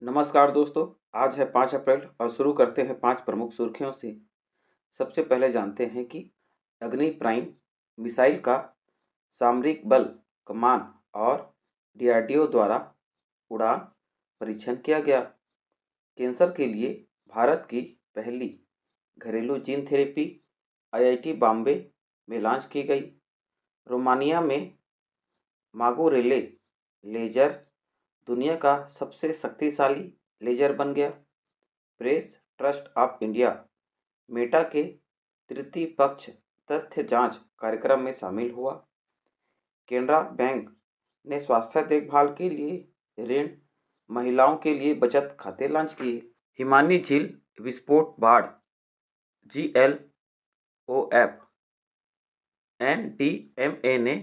नमस्कार दोस्तों। आज है 5 अप्रैल और शुरू करते हैं 5 प्रमुख सुर्खियों से। सबसे पहले जानते हैं कि अग्नि प्राइम मिसाइल का सामरिक बल कमान और डीआरडीओ द्वारा उड़ान परीक्षण किया गया। कैंसर के लिए भारत की पहली घरेलू जीन थेरेपी आईआईटी बॉम्बे में लॉन्च की गई। रोमानिया में मागोरेले लेजर दुनिया का सबसे शक्तिशाली लेजर बन गया। Press trust of India Meta के तृतीय पक्ष तथ्य जांच कार्यक्रम में शामिल हुआ। केनरा बैंक ने स्वास्थ्य देखभाल के लिए ऋण महिलाओं के लिए बचत खाते लॉन्च किए। हिमानी झील विस्फोट बाढ़ GLOF NDMA ने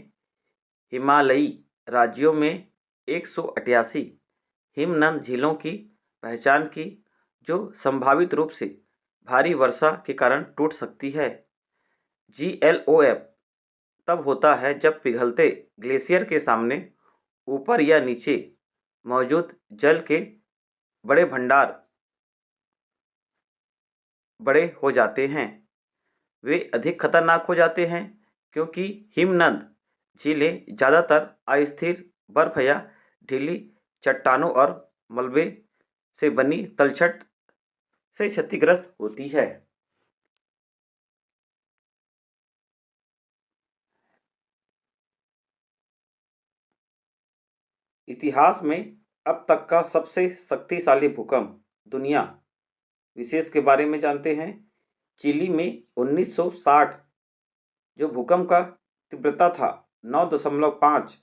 हिमालयी राज्यों में 188 हिमनद झीलों की पहचान की जो संभावित रूप से भारी वर्षा के कारण टूट सकती है। GLOF तब होता है जब पिघलते ग्लेशियर के सामने ऊपर या नीचे मौजूद जल के बड़े भंडार बड़े हो जाते हैं। वे अधिक खतरनाक हो जाते हैं क्योंकि हिमनद झीलें ज़्यादातर अस्थिर बर्फ या ढीली चट्टानों और मलबे से बनी तलछट से क्षतिग्रस्त होती है। इतिहास में अब तक का सबसे शक्तिशाली भूकंप दुनिया विशेष के बारे में जानते हैं। चिली में 1960 जो भूकंप का तीव्रता था 9.5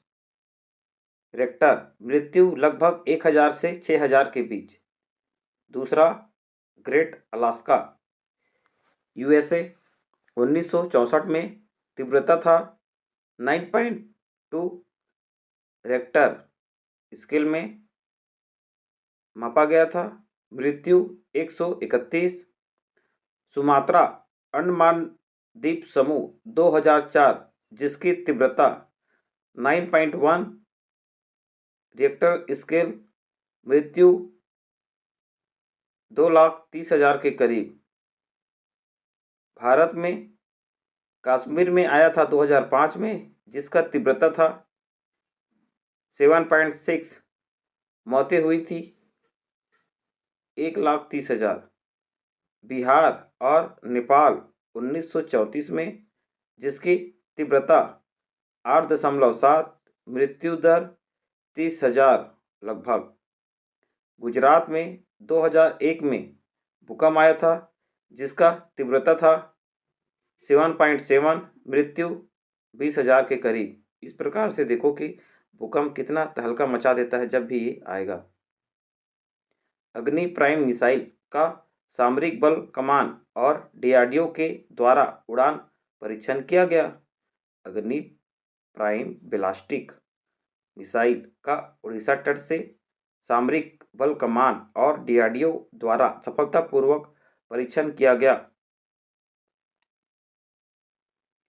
रेक्टर, मृत्यु लगभग 1000 से 6000 के बीच। दूसरा ग्रेट अलास्का USA 1964 में तीव्रता था 9.2 रेक्टर स्केल में मापा गया था, मृत्यु 131। सुमात्रा अंडमान द्वीप समूह 2004 जिसकी तीव्रता 9.1 रिएक्टर स्केल, मृत्यु 2,30,000 के करीब। भारत में कश्मीर में आया था 2005 में जिसका तीव्रता था 7.6, मौतें हुई थी 1,30,000। बिहार और नेपाल 1934 में जिसकी तीव्रता 8.7, मृत्यु दर 30,000 लगभग। गुजरात में 2001 में भूकंप आया था जिसका तीव्रता था 7.7, मृत्यु 20,000 के करीब। इस प्रकार से देखो कि भूकंप कितना तहलका मचा देता है जब भी ये आएगा। अग्नि प्राइम मिसाइल का सामरिक बल कमान और डीआरडीओ के द्वारा उड़ान परीक्षण किया गया। अग्नि प्राइम बैलिस्टिक मिसाइल का उड़ीसा तट से सामरिक बल कमान और डीआरडीओ द्वारा सफलतापूर्वक परीक्षण किया गया।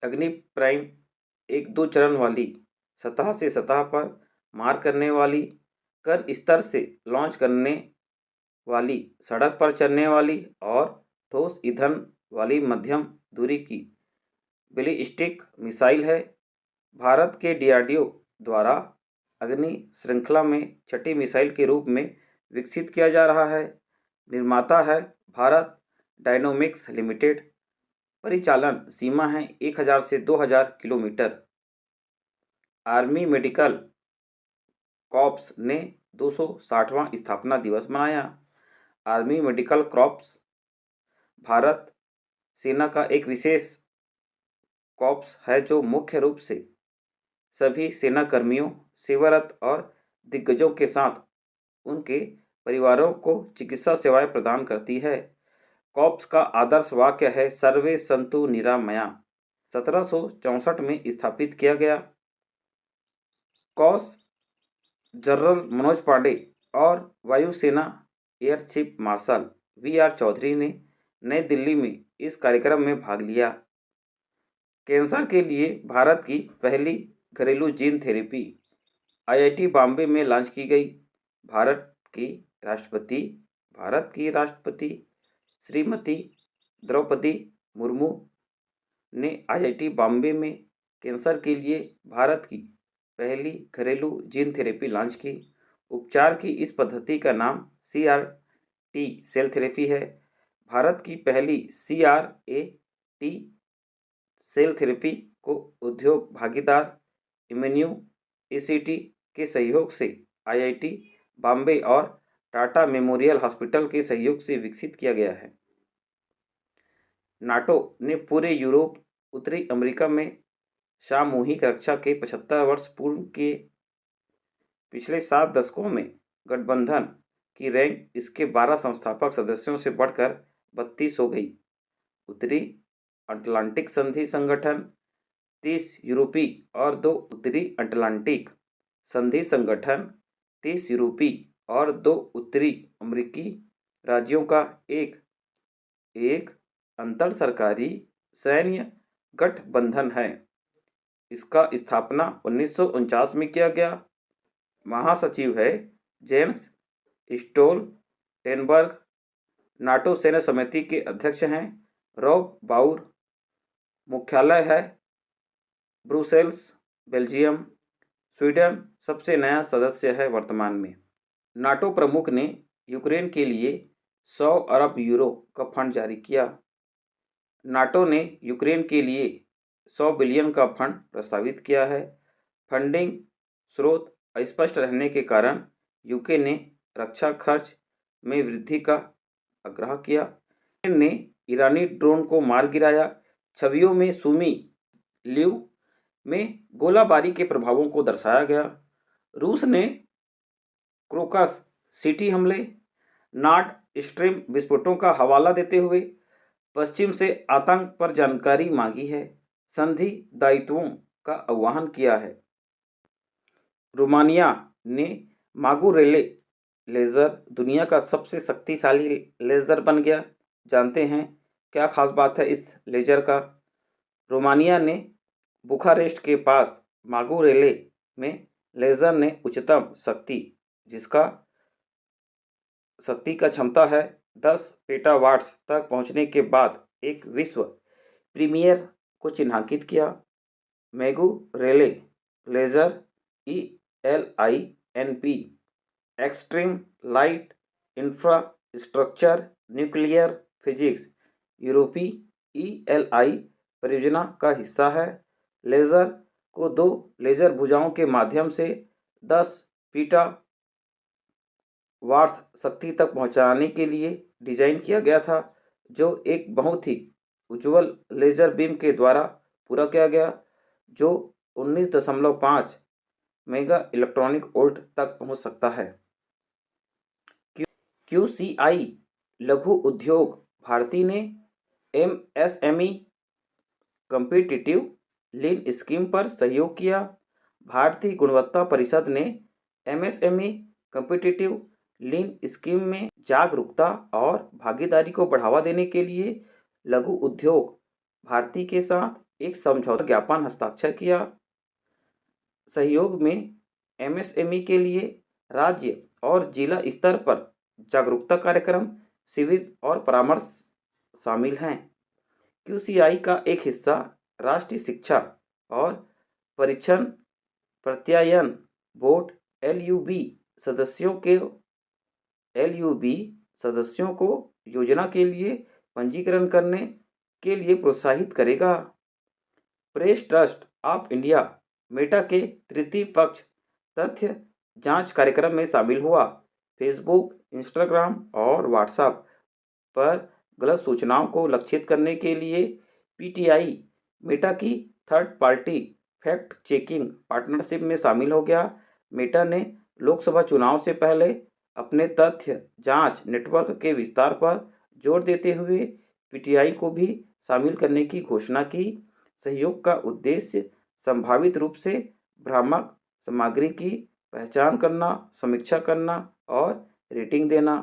अग्नि प्राइम एक 2 चरण वाली सतह से सतह पर मार करने वाली, कर स्तर से लॉन्च करने वाली, सड़क पर चलने वाली और ठोस ईंधन वाली मध्यम दूरी की बैलिस्टिक मिसाइल है। भारत के डीआरडीओ द्वारा अग्नि श्रृंखला में छठी मिसाइल के रूप में विकसित किया जा रहा है। निर्माता है भारत डायनामिक्स लिमिटेड। परिचालन सीमा है 1000 से 2000 किलोमीटर। आर्मी मेडिकल कॉर्प्स ने 260वां स्थापना दिवस मनाया। आर्मी मेडिकल कॉर्प्स भारत सेना का एक विशेष कॉर्प्स है जो मुख्य रूप से सभी सेना कर्मियों, सेवारत और दिग्गजों के साथ उनके परिवारों को चिकित्सा सेवाएं प्रदान करती है। कॉर्प्स का आदर्श वाक्य है सर्वे संतु निरामया। 1764 में स्थापित किया गया। कॉस जनरल मनोज पांडे और वायुसेना air chief marshal VR Chaudhary ने नई दिल्ली में इस कार्यक्रम में भाग लिया। कैंसर के लिए भारत की पहली घरेलू जीन थेरेपी आईआईटी बॉम्बे में लॉन्च की गई। भारत की राष्ट्रपति भारत की राष्ट्रपति श्रीमती द्रौपदी मुर्मू ने IIT बॉम्बे में कैंसर के लिए भारत की पहली घरेलू जीन थेरेपी लॉन्च की। उपचार की इस पद्धति का नाम CRT सेल थेरेपी है। भारत की पहली CRAT सेल थेरेपी को उद्योग भागीदार इम्यूनो ACT के सहयोग से IIT बॉम्बे और टाटा मेमोरियल हॉस्पिटल के सहयोग से विकसित किया गया है। नाटो ने पूरे यूरोप, उत्तरी अमेरिका में सामूहिक रक्षा के 75 वर्ष पूर्ण किए। पिछले 7 दशकों में गठबंधन की रैंक इसके 12 संस्थापक सदस्यों से बढ़कर 32 हो गई। उत्तरी अटलांटिक संधि संगठन 30 यूरोपीय और 2 उत्तरी अटलांटिक संधि संगठन 30 यूरोपीय और 2 उत्तरी अमेरिकी राज्यों का एक अंतर सरकारी सैन्य गठबंधन है। इसका स्थापना 1949 में किया गया। महासचिव है जेम्स स्टोल्टेनबर्ग। नाटो सैन्य समिति के अध्यक्ष हैं रॉब बाउर। मुख्यालय है ब्रुसेल्स, बेल्जियम। स्वीडन सबसे नया सदस्य है वर्तमान में। नाटो प्रमुख ने यूक्रेन के लिए 100 अरब यूरो का फंड जारी किया। नाटो ने यूक्रेन के लिए 100 बिलियन का फंड प्रस्तावित किया है। फंडिंग स्रोत अस्पष्ट रहने के कारण यूके ने रक्षा खर्च में वृद्धि का आग्रह किया। यूक्रेन ने ईरानी ड्रोन को मार गिराया। छवियों में सुमी ल्यू में गोलाबारी के प्रभावों को दर्शाया गया। रूस ने क्रोकस सिटी हमले, नॉर्ड स्ट्रीम विस्फोटों का हवाला देते हुए पश्चिम से आतंक पर जानकारी मांगी है। संधि दायित्वों का आह्वान किया है। रोमानिया ने मागुरेले लेज़र दुनिया का सबसे शक्तिशाली लेज़र बन गया। जानते हैं क्या खास बात है इस लेज़र का। रोमानिया ने बुखारेस्ट के पास मागुरेले में लेज़र ने उच्चतम शक्ति जिसका शक्ति का क्षमता है 10 पेटावाट्स तक पहुंचने के बाद एक विश्व प्रीमियर को चिन्हांकित किया। Magurele laser ELINP extreme light infrastructure nuclear physics यूरोपी ELI परियोजना का हिस्सा है। लेज़र को 2 लेज़र भुजाओं के माध्यम से 10 पीटा वाट्स शक्ति तक पहुंचाने के लिए डिजाइन किया गया था, जो एक बहुत ही उज्ज्वल लेज़र बीम के द्वारा पूरा किया गया, जो 19.5 मेगा इलेक्ट्रॉनिक वोल्ट तक पहुंच सकता है। QCI लघु उद्योग भारती ने MSME कॉम्पिटिटिव लीन स्कीम पर सहयोग किया। भारतीय गुणवत्ता परिषद ने MSME कॉम्पिटिटिव लीन स्कीम में जागरूकता और भागीदारी को बढ़ावा देने के लिए लघु उद्योग भारती के साथ एक समझौता ज्ञापन हस्ताक्षर किया। सहयोग में MSME के लिए राज्य और जिला स्तर पर जागरूकता कार्यक्रम, शिविर और परामर्श शामिल हैं। QCI का एक हिस्सा राष्ट्रीय शिक्षा और परीक्षण प्रत्यायन बोर्ड LUB सदस्यों को योजना के लिए पंजीकरण करने के लिए प्रोत्साहित करेगा। Press trust of India Meta के तृतीय पक्ष तथ्य जांच कार्यक्रम में शामिल हुआ। फेसबुक, इंस्टाग्राम और व्हाट्सएप पर गलत सूचनाओं को लक्षित करने के लिए PTI मेटा की third party fact checking partnership में शामिल हो गया। मेटा ने लोकसभा चुनाव से पहले अपने तथ्य जांच नेटवर्क के विस्तार पर जोर देते हुए PTI को भी शामिल करने की घोषणा की। सहयोग का उद्देश्य संभावित रूप से भ्रामक सामग्री की पहचान करना, समीक्षा करना और रेटिंग देना।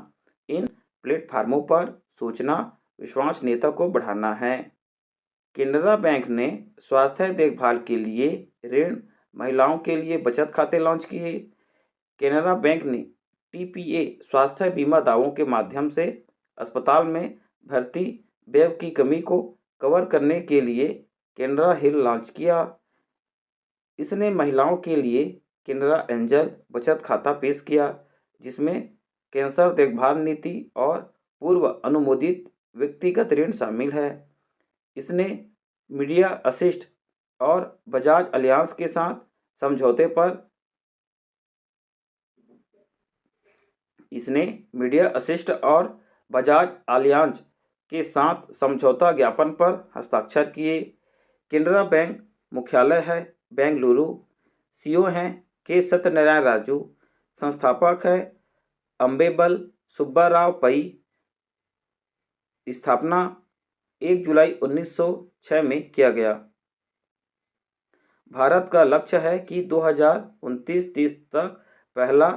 इन प्लेटफार्मों पर सूचना विश्वसनीयता को बढ़ाना है। केनरा बैंक ने स्वास्थ्य देखभाल के लिए ऋण, महिलाओं के लिए बचत खाते लॉन्च किए। केनरा बैंक ने TPA स्वास्थ्य बीमा दावों के माध्यम से अस्पताल में भर्ती व्यय की कमी को कवर करने के लिए कैनरा हिल लॉन्च किया। इसने महिलाओं के लिए कैनरा एंजल बचत खाता पेश किया, जिसमें कैंसर देखभाल नीति और पूर्व अनुमोदित व्यक्तिगत ऋण शामिल है। इसने मीडिया असिस्ट और बजाज अलियांस के साथ समझौते पर इसने मीडिया असिस्ट और बजाज अलियांज के साथ समझौता ज्ञापन पर हस्ताक्षर किए। कैनरा बैंक मुख्यालय है बेंगलुरु। सीईओ हैं के सत्यनारायण राजू। संस्थापक है अंबेबल सुब्बाराव पई। स्थापना 1 जुलाई 1906 में किया गया। भारत का लक्ष्य है कि 2029-30 तक पहला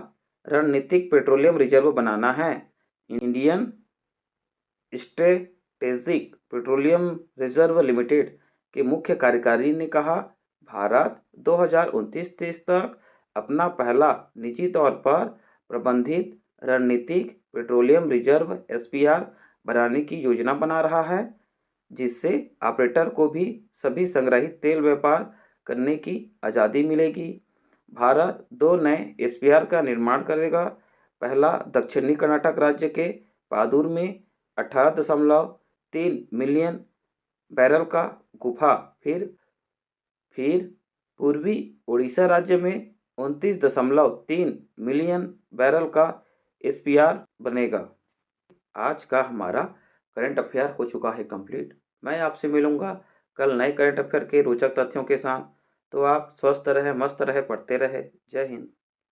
रणनीतिक पेट्रोलियम रिजर्व बनाना है। Indian strategic petroleum reserve limited के मुख्य कार्यकारी ने कहा, भारत 2029-30 तक अपना पहला निजी तौर पर प्रबंधित रणनीतिक पेट्रोलियम रिजर्व SPR बनाने की योजना बना रहा है, जिससे ऑपरेटर को भी सभी संग्रहित तेल व्यापार करने की आज़ादी मिलेगी। भारत 2 नए SPR का निर्माण करेगा। पहला दक्षिणी कर्नाटक राज्य के पादूर में 18.3 मिलियन बैरल का गुफा, फिर पूर्वी उड़ीसा राज्य में 29.3 मिलियन बैरल का SPR बनेगा। आज का हमारा करंट अफेयर हो चुका है कंप्लीट। मैं आपसे मिलूंगा कल नए करंट अफेयर के रोचक तथ्यों के साथ। तो आप स्वस्थ रहे, मस्त रहे, पढ़ते रहे। जय हिंद।